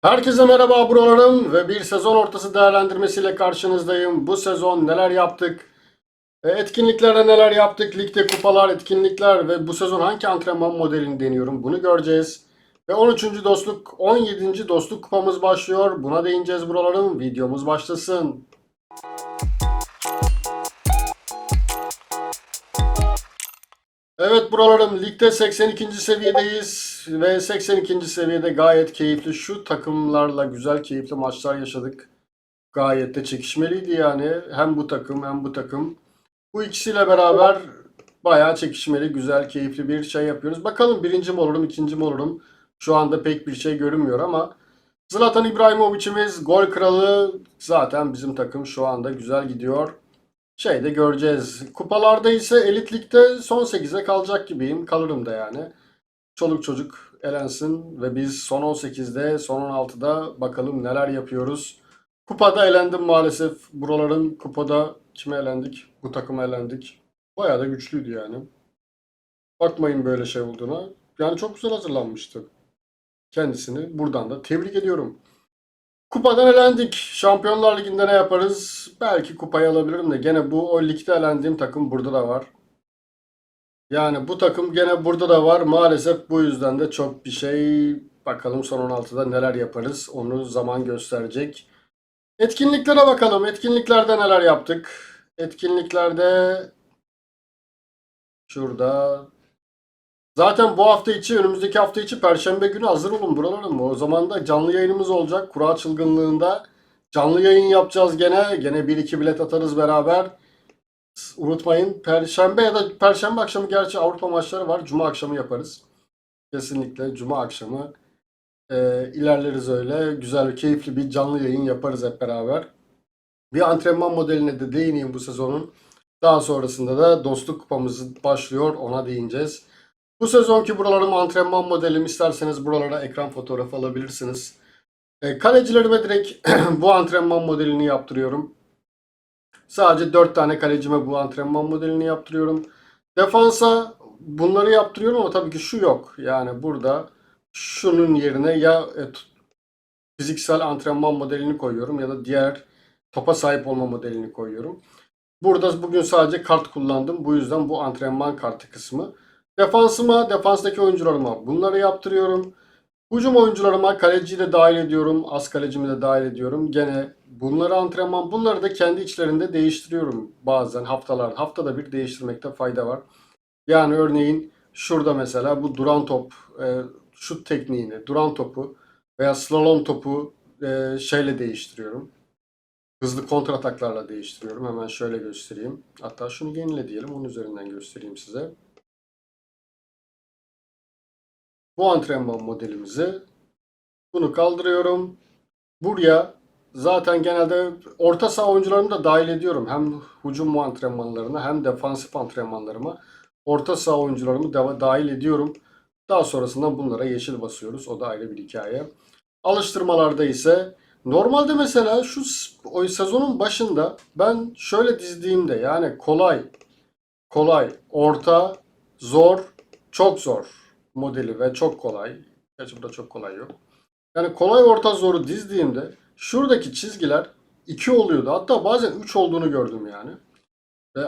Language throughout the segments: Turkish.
Herkese merhaba buralarım ve bir sezon ortası değerlendirmesiyle karşınızdayım. Bu sezon neler yaptık? Etkinliklerde neler yaptık? Ligde kupalar, etkinlikler ve bu sezon hangi antrenman modelini deniyorum? Bunu göreceğiz. Ve 13. dostluk, 17. dostluk kupamız başlıyor. Buna değineceğiz buralarım. Videomuz başlasın. Evet buralarım ligde 82. seviyedeyiz ve 82. seviyede gayet keyifli şu takımlarla güzel keyifli maçlar yaşadık. Gayet de çekişmeliydi yani. Hem bu takım hem bu takım. Bu ikisiyle beraber bayağı çekişmeli, güzel, keyifli bir şey yapıyoruz. Bakalım birinci mi olurum, ikinci mi olurum? Şu anda pek bir şey görünmüyor ama Zlatan İbrahimovic'imiz gol kralı, zaten bizim takım şu anda güzel gidiyor. Şeyde göreceğiz. Kupalarda ise Elit Lig'de son 8'e kalacak gibiyim. Kalırım da yani. Çoluk çocuk elensin ve biz son 18'de, son 16'da bakalım neler yapıyoruz. Kupada elendim maalesef. Buraların kupada kime elendik? Bu takıma elendik. Bayağı da güçlüydü yani. Bakmayın böyle şey olduğuna. Yani çok güzel hazırlanmıştı. Kendisini buradan da tebrik ediyorum. Kupadan elendik. Şampiyonlar Ligi'nde ne yaparız? Belki kupayı alabilirim de gene bu o ligde elendiğim takım burada da var. Yani bu takım gene burada da var. Maalesef bu yüzden de çok bir şey. Bakalım son 16'da neler yaparız. Onu zaman gösterecek. Etkinliklere bakalım. Etkinliklerde neler yaptık? Etkinliklerde şurada. Zaten bu hafta içi, önümüzdeki hafta içi Perşembe günü hazır olun buralarım. O zaman da canlı yayınımız olacak. Kura çılgınlığında. Canlı yayın yapacağız gene. Gene bir iki bilet atarız beraber. Unutmayın. Perşembe ya da Perşembe akşamı gerçi Avrupa maçları var. Cuma akşamı yaparız. Kesinlikle Cuma akşamı ilerleriz öyle. Güzel, keyifli bir canlı yayın yaparız hep beraber. Bir antrenman modeline de değineyim bu sezonun. Daha sonrasında da dostluk kupamız başlıyor. Ona değineceğiz. Bu sezonki buralarım antrenman modelim. İsterseniz buralara ekran fotoğrafı alabilirsiniz. Kalecilerime direkt bu antrenman modelini yaptırıyorum. Sadece 4 tane kalecime bu antrenman modelini yaptırıyorum. Defansa bunları yaptırıyorum ama tabii ki şu yok. Yani burada şunun yerine ya fiziksel antrenman modelini koyuyorum ya da diğer topa sahip olma modelini koyuyorum. Burada bugün sadece kart kullandım. Bu yüzden bu antrenman kartı kısmı. Defansıma, defanstaki oyuncularıma bunları yaptırıyorum. Hücum oyuncularıma kaleciyi de dahil ediyorum. Az kalecimi de dahil ediyorum. Gene bunları antrenman, bunları da kendi içlerinde değiştiriyorum bazen haftada bir değiştirmekte fayda var. Yani örneğin şurada mesela bu duran top, şut tekniğini, duran topu veya slalom topu şeyle değiştiriyorum. Hızlı kontrataklarla değiştiriyorum. Hemen şöyle göstereyim. Hatta şunu yenile diyelim. Onun üzerinden göstereyim size. Bu antrenman modelimizi bunu kaldırıyorum. Buraya zaten genelde orta saha oyuncularımı da dahil ediyorum. Hem hücum antrenmanlarına hem defansif antrenmanlarıma orta saha oyuncularımı dahil ediyorum. Daha sonrasında bunlara yeşil basıyoruz. O da ayrı bir hikaye. Alıştırmalarda ise normalde mesela şu sezonun başında ben şöyle dizdiğimde yani kolay, orta, zor, çok zor modeli ve çok kolay. Gerçi burada çok kolay yok. Yani kolay, orta, zoru dizdiğimde şuradaki çizgiler 2 oluyordu. Hatta bazen 3 olduğunu gördüm yani.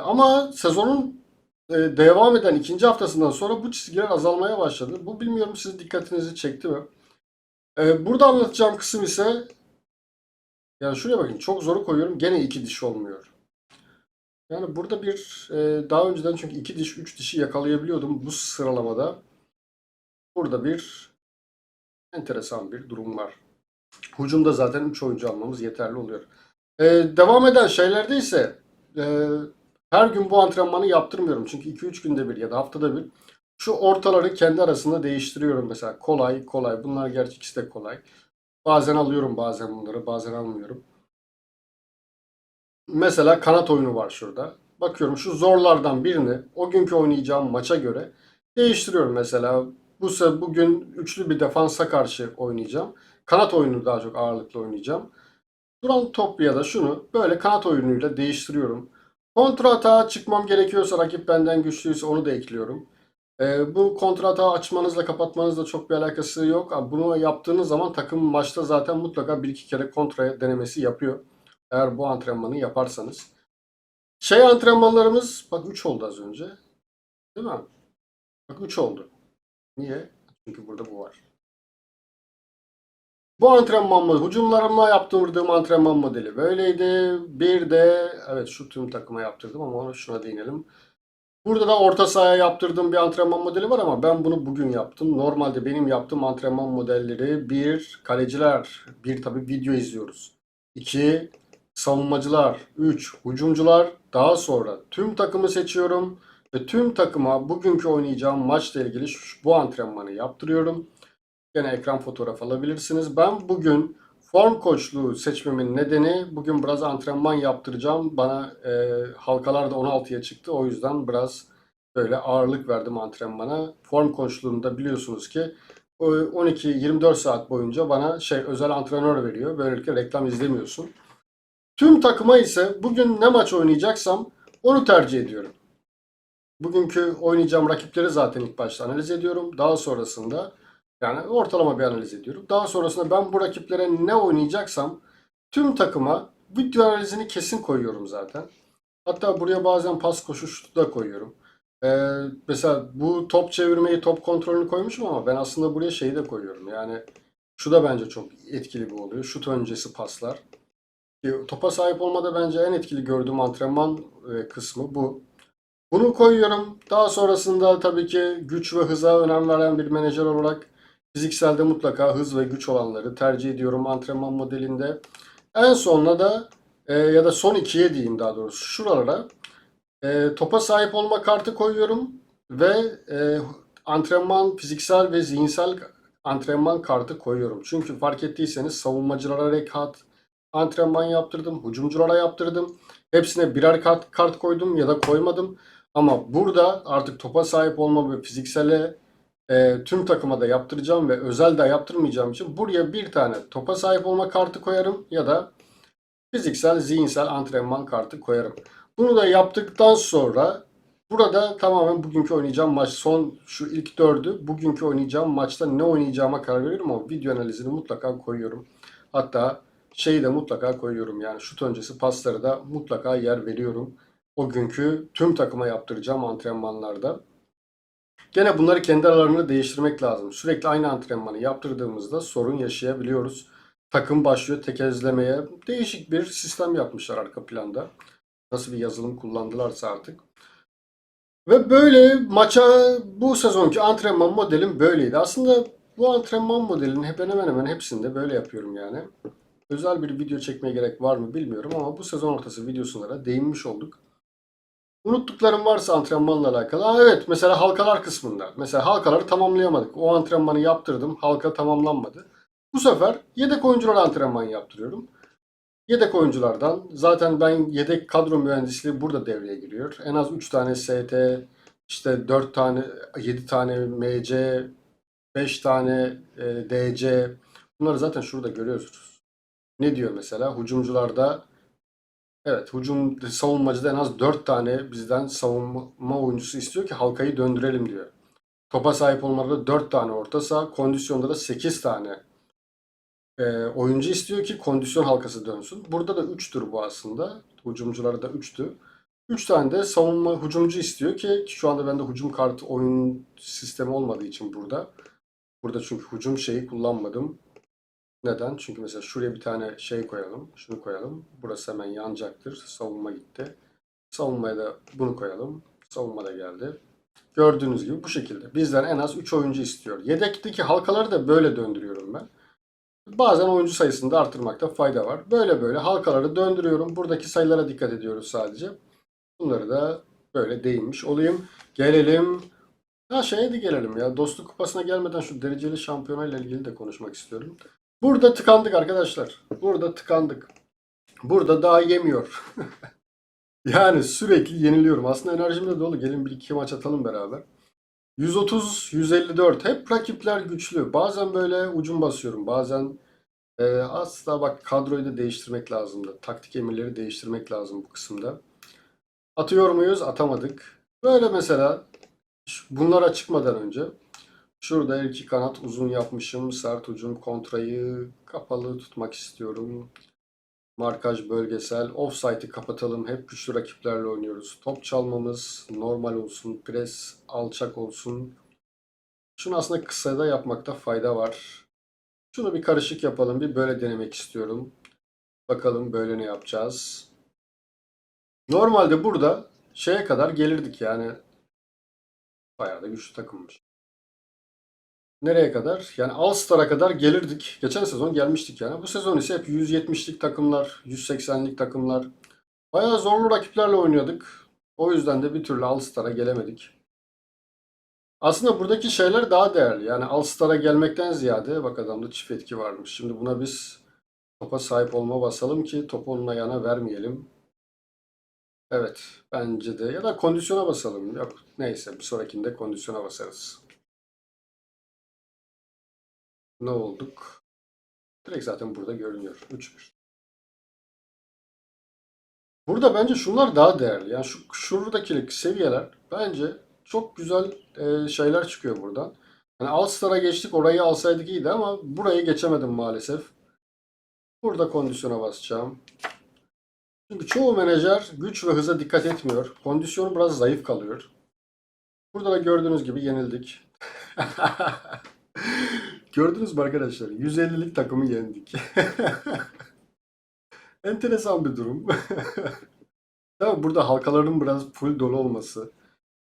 Ama sezonun devam eden ikinci haftasından sonra bu çizgiler azalmaya başladı. Bu bilmiyorum sizin dikkatinizi çekti mi? Burada anlatacağım kısım ise yani şuraya bakın çok zoru koyuyorum gene 2 diş olmuyor. Yani burada bir daha önceden çünkü 2 diş 3 dişi yakalayabiliyordum bu sıralamada. Burada bir enteresan bir durum var. Hücumda zaten 3 oyuncu almamız yeterli oluyor. Devam eden şeylerde ise her gün bu antrenmanı yaptırmıyorum. Çünkü 2-3 günde bir ya da haftada bir şu ortaları kendi arasında değiştiriyorum. Mesela kolay, kolay. Bunlar gerçi ikisi de kolay. Bazen alıyorum bazen bunları, bazen almıyorum. Mesela kanat oyunu var şurada. Bakıyorum şu zorlardan birini o günkü oynayacağım maça göre değiştiriyorum. Mesela bugün üçlü bir defansa karşı oynayacağım. Kanat oyunu daha çok ağırlıklı oynayacağım. Duran top ya da şunu böyle kanat oyunuyla değiştiriyorum. Kontra atağa çıkmam gerekiyorsa rakip benden güçlüyse onu da ekliyorum. Bu kontrata açmanızla kapatmanızla çok bir alakası yok. Bunu yaptığınız zaman takım maçta zaten mutlaka bir iki kere kontra denemesi yapıyor. Eğer bu antrenmanı yaparsanız. Antrenmanlarımız bak 3 oldu az önce. Değil mi? Bak 3 oldu. Niye? Çünkü burada bu var. Bu antrenman modeli, hücumlarıma yaptırdığım antrenman modeli böyleydi. Bir de evet şu tüm takıma yaptırdım ama şuna değinelim. Burada da orta sahaya yaptırdığım bir antrenman modeli var ama ben bunu bugün yaptım. Normalde benim yaptığım antrenman modelleri bir kaleciler, bir tabii video izliyoruz. İki savunmacılar, üç hücumcular. Daha sonra tüm takımı seçiyorum ve tüm takıma bugünkü oynayacağım maçla ilgili bu antrenmanı yaptırıyorum. Gene ekran fotoğrafı alabilirsiniz. Ben bugün form koçluğu seçmemin nedeni bugün biraz antrenman yaptıracağım. Bana halkalar da 16'ya çıktı. O yüzden biraz böyle ağırlık verdim antrenmana. Form koçluğunda biliyorsunuz ki 12-24 saat boyunca bana özel antrenör veriyor. Böylelikle reklam izlemiyorsun. Tüm takıma ise bugün ne maç oynayacaksam onu tercih ediyorum. Bugünkü oynayacağım rakipleri zaten ilk başta analiz ediyorum. Daha sonrasında yani ortalama bir analiz ediyorum. Daha sonrasında ben bu rakiplere ne oynayacaksam tüm takıma video analizini kesin koyuyorum zaten. Hatta buraya bazen pas koşuş da koyuyorum. Mesela bu top çevirmeyi, top kontrolünü koymuşum ama ben aslında buraya şeyi de koyuyorum. Yani şu da bence çok etkili bir oluyor. Şut öncesi paslar. Topa sahip olmada bence en etkili gördüğüm antrenman kısmı bu. Bunu koyuyorum. Daha sonrasında tabii ki güç ve hıza önem veren bir menajer olarak fizikselde mutlaka hız ve güç olanları tercih ediyorum antrenman modelinde. En sonuna da ya da son ikiye diyeyim daha doğrusu şuralara topa sahip olma kartı koyuyorum ve antrenman fiziksel ve zihinsel antrenman kartı koyuyorum. Çünkü fark ettiyseniz savunmacılara rekat antrenman yaptırdım, hücumculara yaptırdım. Hepsine birer kart koydum ya da koymadım. Ama burada artık topa sahip olma ve fiziksele tüm takıma da yaptıracağım ve özel de yaptırmayacağım için buraya bir tane topa sahip olma kartı koyarım ya da fiziksel, zihinsel antrenman kartı koyarım. Bunu da yaptıktan sonra burada tamamen bugünkü oynayacağım maç son şu ilk dördü bugünkü oynayacağım maçta ne oynayacağıma karar veriyorum ama video analizini mutlaka koyuyorum. Hatta şeyi de mutlaka koyuyorum yani şut öncesi pasları da mutlaka yer veriyorum. O günkü tüm takıma yaptıracağım antrenmanlarda. Gene bunları kendi aralarında değiştirmek lazım. Sürekli aynı antrenmanı yaptırdığımızda sorun yaşayabiliyoruz. Takım başlıyor tekezlemeye. Değişik bir sistem yapmışlar arka planda. Nasıl bir yazılım kullandılarsa artık. Ve böyle maça bu sezonki antrenman modelim böyleydi. Aslında bu antrenman modelinin hep hemen hemen hepsinde böyle yapıyorum yani. Özel bir video çekmeye gerek var mı bilmiyorum ama bu sezon ortası videosuna değinmiş olduk. Unuttuklarım varsa antrenmanla alakalı. Evet mesela halkalar kısmında. Mesela halkaları tamamlayamadık. O antrenmanı yaptırdım. Halka tamamlanmadı. Bu sefer yedek oyunculara antrenman yaptırıyorum. Yedek oyunculardan zaten ben yedek kadro mühendisliği burada devreye giriyor. En az 3 tane ST, işte 4 tane, 7 tane MC, 5 tane DC. Bunları zaten şurada görüyorsunuz. Ne diyor mesela? Hücumcularda evet, savunmacıda en az 4 tane bizden savunma oyuncusu istiyor ki halkayı döndürelim diyor. Topa sahip olmalarda 4 tane orta saha, kondisyonda da 8 tane oyuncu istiyor ki kondisyon halkası dönsün. Burada da 3'tür bu aslında. Hücumcularda 3'tü. 3 tane de savunma hücumcu istiyor ki şu anda bende hücum kartı oyun sistemi olmadığı için burada. Burada çünkü hücum şeyi kullanmadım. Neden? Çünkü mesela şuraya bir tane şey koyalım. Şunu koyalım. Burası hemen yanacaktır. Savunma gitti. Savunmaya da bunu koyalım. Savunma da geldi. Gördüğünüz gibi bu şekilde. Bizden en az 3 oyuncu istiyor. Yedekteki halkaları da böyle döndürüyorum ben. Bazen oyuncu sayısını da artırmakta fayda var. Böyle böyle halkaları döndürüyorum. Buradaki sayılara dikkat ediyoruz sadece. Bunları da böyle değinmiş olayım. Gelelim. Ha şeye de gelelim ya. Dostluk Kupası'na gelmeden şu dereceli şampiyonayla ilgili de konuşmak istiyorum. Burada tıkandık arkadaşlar. Burada tıkandık. Burada daha yemiyor. Yani sürekli yeniliyorum. Aslında enerjim de dolu. Gelin bir iki maç atalım beraber. 130, 154. Hep rakipler güçlü. Bazen böyle ucum basıyorum. Bazen asla bak kadroyu da değiştirmek lazım da. Taktik emirleri değiştirmek lazım bu kısımda. Atıyor muyuz? Atamadık. Böyle mesela Bunlara çıkmadan önce şurada her iki kanat uzun yapmışım. Sert ucun kontrayı kapalı tutmak istiyorum. Markaj bölgesel. Offside'ı kapatalım. Hep güçlü rakiplerle oynuyoruz. Top çalmamız normal olsun. Pres alçak olsun. Şunu aslında kısada yapmakta fayda var. Şunu bir karışık yapalım. Bir böyle denemek istiyorum. Bakalım böyle ne yapacağız. Normalde burada şeye kadar gelirdik yani. Bayağı da güçlü takımmış. Nereye kadar? Yani All-Star'a kadar gelirdik. Geçen sezon gelmiştik yani. Bu sezon ise hep 170'lik takımlar, 180'lik takımlar. Bayağı zorlu rakiplerle oynuyorduk. O yüzden de bir türlü All-Star'a gelemedik. Aslında buradaki şeyler daha değerli. Yani All-Star'a gelmekten ziyade bak adamda çift etki varmış. Şimdi buna biz topa sahip olma basalım ki topu onun ayağına vermeyelim. Evet, bence de. Ya da kondisyona basalım. Yok, neyse bir sonrakinde kondisyona basarız. Ne olduk? Direkt zaten burada görünüyor. 3-1. Burada bence şunlar daha değerli. Yani şuradaki seviyeler bence çok güzel şeyler çıkıyor buradan. Yani All-Star'a geçtik, orayı alsaydık iyiydi ama burayı geçemedim maalesef. Burada kondisyona basacağım. Çünkü çoğu menajer güç ve hıza dikkat etmiyor. Kondisyonu biraz zayıf kalıyor. Burada da gördüğünüz gibi yenildik. Gördünüz mü arkadaşlar? 150'lik takımı yendik. Enteresan bir durum. Tabii burada halkaların biraz full dolu olması,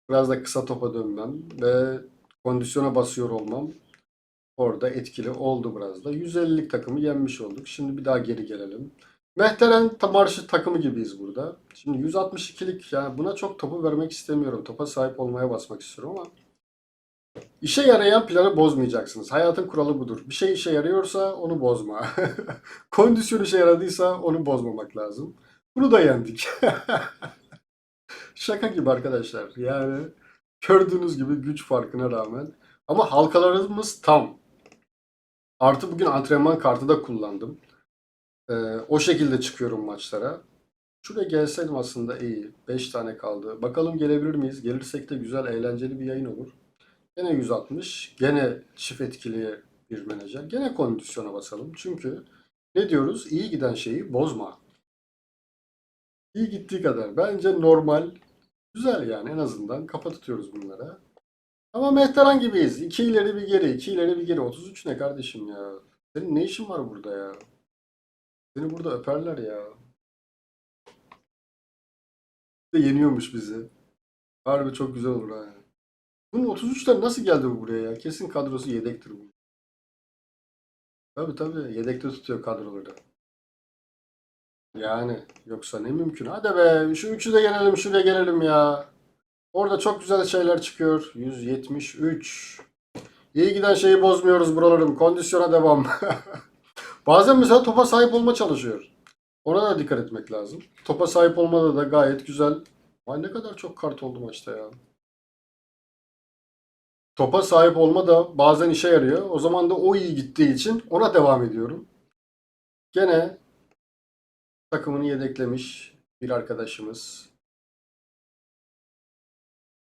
biraz da kısa topa dönmem ve kondisyona basıyor olmam orada etkili oldu biraz da. 150'lik takımı yenmiş olduk. Şimdi bir daha geri gelelim. Mehteren marşı takımı gibiyiz burada. Şimdi 162'lik yani buna çok topu vermek istemiyorum. Topa sahip olmaya basmak istiyorum ama işe yarayan planı bozmayacaksınız. Hayatın kuralı budur. Bir şey işe yarıyorsa onu bozma. Kondisyon işe yaradıysa onu bozmamak lazım. Bunu da yendik. Şaka gibi arkadaşlar. Yani gördüğünüz gibi güç farkına rağmen. Ama halkalarımız tam. Artı bugün antrenman kartı da kullandım. O şekilde çıkıyorum maçlara. Şuraya gelseydim aslında iyi. 5 tane kaldı. Bakalım gelebilir miyiz? Gelirsek de güzel, eğlenceli bir yayın olur. Gene 160. Gene çift etkili bir menajer. Gene kondisyona basalım. Çünkü ne diyoruz? İyi giden şeyi bozma. İyi gittiği kadar. Bence normal. Güzel yani en azından. Kafa tutuyoruz bunlara. Ama Mehteran gibiyiz. 2 ileri bir geri. 2 ileri bir geri. 33 ne kardeşim ya? Senin ne işin var burada ya? Seni burada öperler ya. Bir de yeniyormuş bizi. Harbi çok güzel olur ha. Bunun 33'ten nasıl geldi bu buraya ya? Kesin kadrosu yedektir bu. Tabii tabii yedekte tutuyor kadroları. Yani yoksa ne mümkün. Hadi be şu üçü de gelelim şuraya gelelim ya. Orada çok güzel şeyler çıkıyor. 173. İyi giden şeyi bozmuyoruz buralarım. Kondisyona devam. Bazen mesela topa sahip olma çalışıyor. Ona da dikkat etmek lazım. Topa sahip olmada da gayet güzel. Ay ne kadar çok kart oldu maçta ya. Topa sahip olma da bazen işe yarıyor. O zaman da o iyi gittiği için ona devam ediyorum. Gene takımını yedeklemiş bir arkadaşımız.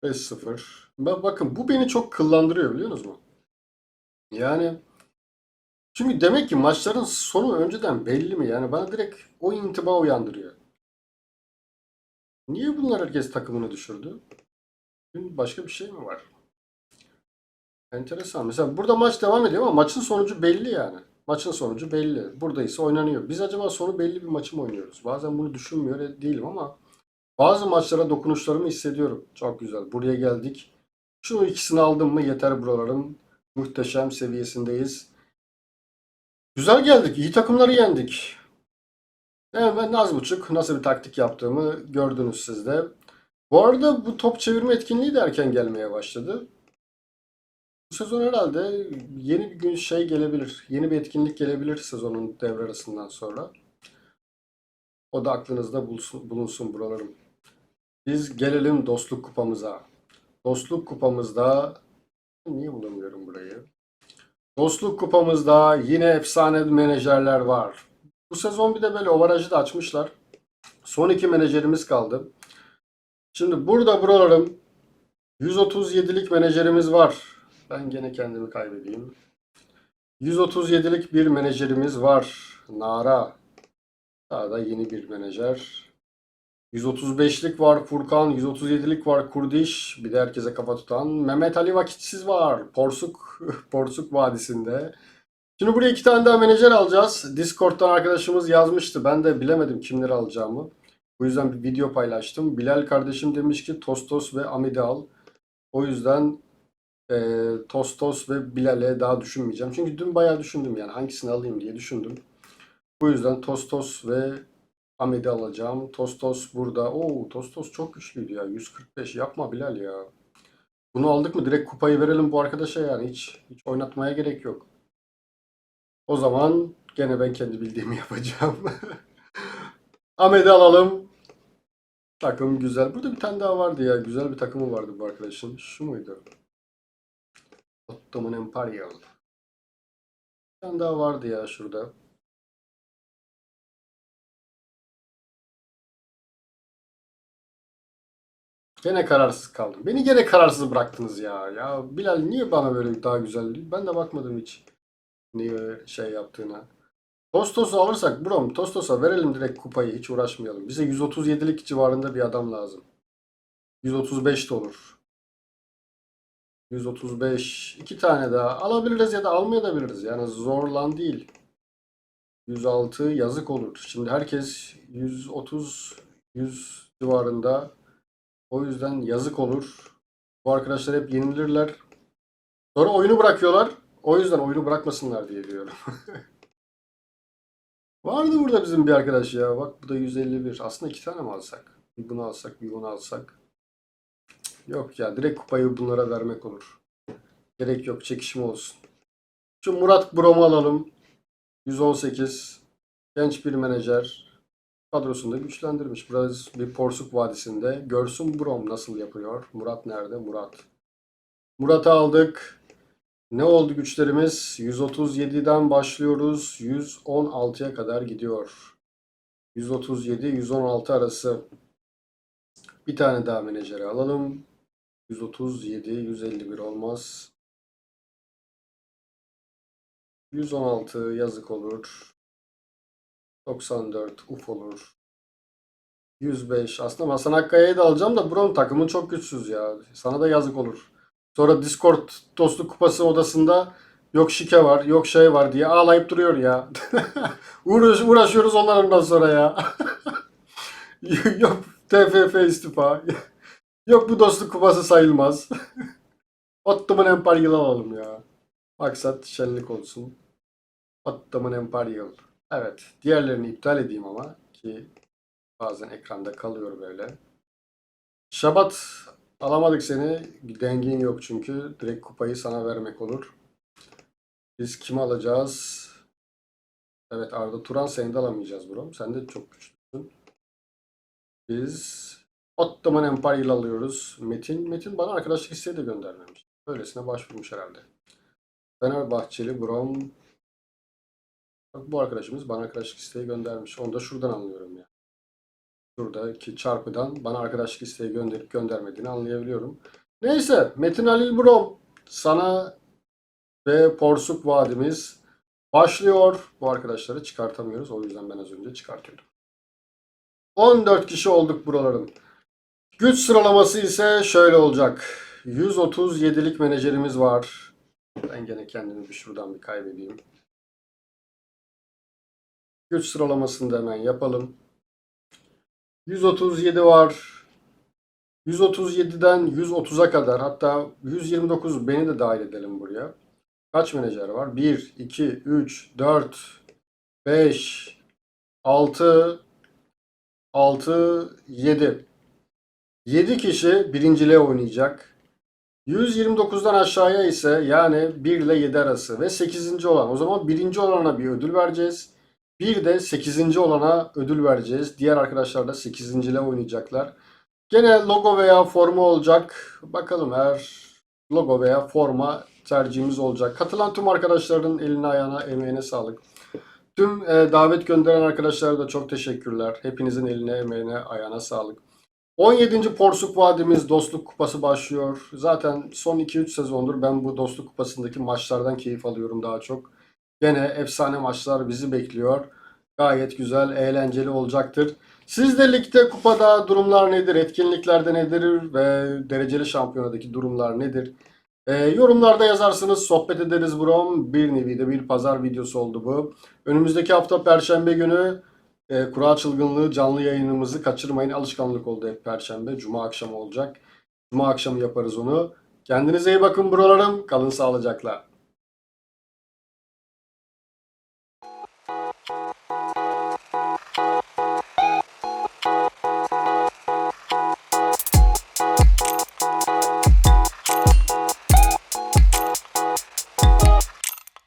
5-0. Bakın bu beni çok kıllandırıyor biliyor musunuz? Yani çünkü demek ki maçların sonu önceden belli mi? Yani bana direkt o intiba uyandırıyor. Niye bunlar herkes takımını düşürdü? Başka bir şey mi var? Enteresan. Mesela burada maç devam ediyor ama maçın sonucu belli yani. Maçın sonucu belli. Burada ise oynanıyor. Biz acaba sonu belli bir maçı mı oynuyoruz? Bazen bunu düşünmüyor değilim ama bazı maçlara dokunuşlarımı hissediyorum. Çok güzel. Buraya geldik. Şu ikisini aldım mı yeter buraların. Muhteşem seviyesindeyiz. Güzel geldik. İyi takımları yendik. Hemen az buçuk nasıl bir taktik yaptığımı gördünüz siz de. Bu arada bu top çevirme etkinliği de erken gelmeye başladı. Bu sezon herhalde yeni bir gün şey gelebilir. Yeni bir etkinlik gelebilir sezonun devre arasından sonra. O da aklınızda bulunsun buralarım. Biz gelelim dostluk kupamıza. Dostluk kupamızda niye bulamıyorum burayı? Dostluk kupamızda yine efsane menajerler var. Bu sezon bir de böyle overajı da açmışlar. Son iki menajerimiz kaldı. Şimdi burada buralarım 137'lik menajerimiz var. Ben gene kendimi kaybedeyim. 137'lik bir menajerimiz var. Nara. Daha da yeni bir menajer. 135'lik var Furkan. 137'lik var Kurdiş. Bir de herkese kafa tutan Mehmet Ali Vakitsiz var. Porsuk, Porsuk Vadisi'nde. Şimdi buraya iki tane daha menajer alacağız. Discord'dan arkadaşımız yazmıştı. Ben de bilemedim kimleri alacağımı. Bu yüzden bir video paylaştım. Bilal kardeşim demiş ki Tostos ve Amid'i al. O yüzden Tostos ve Bilal'e daha düşünmeyeceğim. Çünkü dün bayağı düşündüm yani hangisini alayım diye düşündüm. Bu yüzden Tostos ve Amid'i alacağım. Tostos burada. Oo, Tostos çok güçlüydü ya. 145 yapma Bilal ya. Bunu aldık mı direkt kupayı verelim bu arkadaşa yani. Hiç oynatmaya gerek yok. O zaman gene ben kendi bildiğimi yapacağım. Ahmet'i alalım. Takım güzel. Burada bir tane daha vardı ya. Güzel bir takımı vardı bu arkadaşın. Şu muydu? Ottoman Imperial. Bir tane daha vardı ya şurada. Gene kararsız kaldım. Beni gene kararsız bıraktınız ya. Ya Bilal niye bana böyle daha güzel? Ben de bakmadım hiç. Niye şey yaptığına. Tostos'u alırsak brom Tostos'a verelim direkt kupayı. Hiç uğraşmayalım. Bize 137'lik civarında bir adam lazım. 135 de olur. 135. İki tane daha alabiliriz ya da almayabiliriz. Yani zorlan değil. 106 yazık olur. Şimdi herkes 130 100 civarında. O yüzden yazık olur. Bu arkadaşlar hep yenilirler. Sonra oyunu bırakıyorlar. O yüzden oyunu bırakmasınlar diye diyorum. Vardı burada bizim bir arkadaş ya. Bak bu da 151. Aslında iki tane mi alsak? Bir bunu alsak, bir bunu alsak. Yok ya direkt kupayı bunlara vermek olur. Gerek yok çekişme olsun. Şu Murat Brom'u alalım. 118. Genç bir menajer. Kadrosunu da güçlendirmiş. Burası bir Porsuk Vadisi'nde. Görsün Brom nasıl yapıyor. Murat nerede? Murat. Murat'ı aldık. Ne oldu güçlerimiz? 137'den başlıyoruz. 116'ya kadar gidiyor. 137-116 arası. Bir tane daha menajeri alalım. 137, 151 olmaz. 116 yazık olur. 94 uf olur. 105. Aslında Hasan Akkaya'yı da alacağım da Brom takımın çok güçsüz ya. Sana da yazık olur. Sonra Discord dostluk kupası odasında yok şike var, yok şey var diye ağlayıp duruyor ya. Uğraşıyoruz onlardan sonra ya. Yok TFF istifa. Yok bu dostluk kupası sayılmaz. Ottoman Imperial alalım ya. Maksat şenlik olsun. Ottoman Imperial. Evet. Diğerlerini iptal edeyim ama ki bazen ekranda kalıyor böyle. Şabat alamadık seni. Dengin yok çünkü. Direkt kupayı sana vermek olur. Biz kimi alacağız? Evet Arda Turan seni de alamayacağız bro. Sen de çok güçlüsün. Biz Ottoman Empire alıyoruz. Metin bana arkadaşlık isteği de göndermemiş. Öylesine başvurmuş herhalde. Fenerbahçeli Brom. Bak bu arkadaşımız bana arkadaşlık isteği göndermiş. Onu da şuradan anlıyorum ya. Şuradaki çarpıdan bana arkadaşlık isteği gönderip göndermediğini anlayabiliyorum. Neyse Metin Halil Brom sana ve Porsuk Vadimiz başlıyor. Bu arkadaşları çıkartamıyoruz. O yüzden ben az önce çıkartıyordum. 14 kişi olduk buraların. Güç sıralaması ise şöyle olacak. 137'lik menajerimiz var. Ben gene kendimi şuradan bir kaybedeyim. Güç sıralamasını da hemen yapalım. 137 var. 137'den 130'a kadar hatta 129 beni de dahil edelim buraya. Kaç menajer var? 1, 2, 3, 4, 5, 6, 7. 7 kişi birinciliğe oynayacak. 129'dan aşağıya ise yani 1 ile 7 arası ve 8. olan. O zaman birinci olana bir ödül vereceğiz. Bir de 8. olana ödül vereceğiz. Diğer arkadaşlar da 8. ile oynayacaklar. Gene logo veya forma olacak. Bakalım eğer logo veya forma tercihimiz olacak. Katılan tüm arkadaşların eline ayağına emeğine sağlık. Tüm davet gönderen arkadaşlara da çok teşekkürler. Hepinizin eline emeğine ayağına sağlık. 17. Porsuk Vadimiz Dostluk Kupası başlıyor. Zaten son 2-3 sezondur ben bu Dostluk Kupası'ndaki maçlardan keyif alıyorum daha çok. Gene efsane maçlar bizi bekliyor. Gayet güzel, eğlenceli olacaktır. Sizde ligde, kupada durumlar nedir? Etkinliklerde nedir? Ve dereceli şampiyonadaki durumlar nedir? Yorumlarda yazarsınız, sohbet ederiz brom. Bir nevi de bir pazar videosu oldu bu. Önümüzdeki hafta Perşembe günü Kura Çılgınlığı canlı yayınımızı kaçırmayın. Alışkanlık oldu hep Perşembe. Cuma akşamı olacak. Cuma akşamı yaparız onu. Kendinize iyi bakın buralarım. Kalın sağlıcakla.